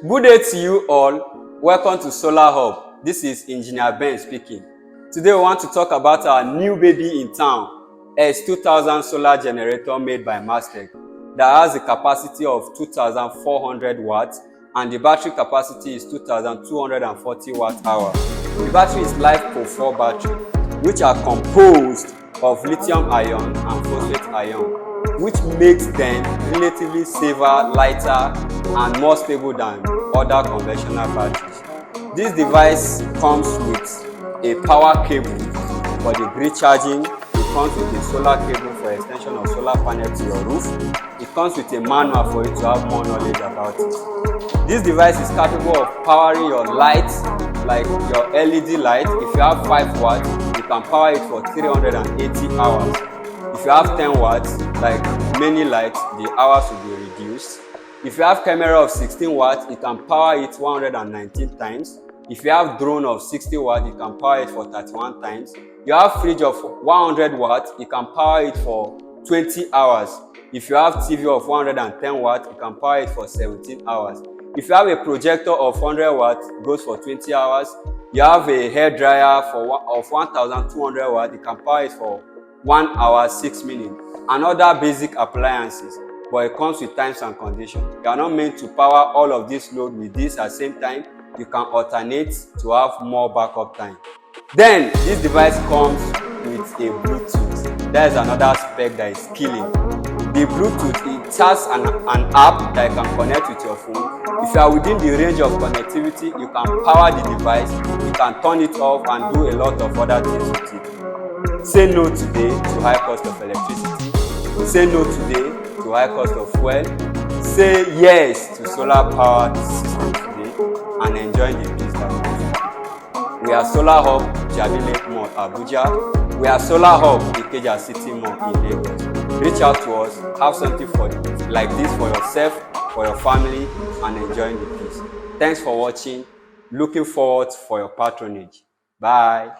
Good day to you all. Welcome to Solar Hub. This is Engineer Ben speaking. Today we want to talk about our new baby in town, S2000 solar generator made by Marstek that has a capacity of 2,400 watts and the battery capacity is 2,240 watt-hour. The battery is LiFePO 4 battery, which are composed of lithium ion and phosphate ion, which makes them relatively safer, lighter, and more stable than other conventional batteries. This device comes with a power cable for the grid charging. It comes with a solar cable for extension of solar panel to your roof. It comes with a manual for you to have more knowledge about it. This device is capable of powering your lights, like your LED light. If you have 5 watts, you can power it for 380 hours. If you have 10 watts, like many lights, the hours will be reduced. If you have camera of 16 watts, you can power it 119 times. If you have drone of 60 watts, you can power it for 31 times. You have fridge of 100 watts, you can power it for 20 hours. If you have TV of 110 watts, you can power it for 17 hours. If you have a projector of 100 watts, it goes for 20 hours. You have a hair dryer of 1,200 watts, you can power it for 1 hour 6 minutes, and other basic appliances, but it comes with times and conditions. You are not meant to power all of this load with this at the same time. You can alternate to have more backup time. Then this device comes with a Bluetooth. That is another spec that is killing. The Bluetooth, it has an app that you can connect with your phone. If you are within the range of connectivity, you can power the device, you can turn it off and do a lot of other things with it. Say no today to high cost of electricity. Say no today to high cost of fuel. Say yes to solar powered system today and enjoy the peace that comes with it. We are Solar Hub, JABI Lake Mall, Abuja. We are Solar Hub, IKEJA City Mall in Lagos. Reach out to us, have something like this for yourself, for your family, and enjoying the peace. Thanks for watching. Looking forward for your patronage. Bye.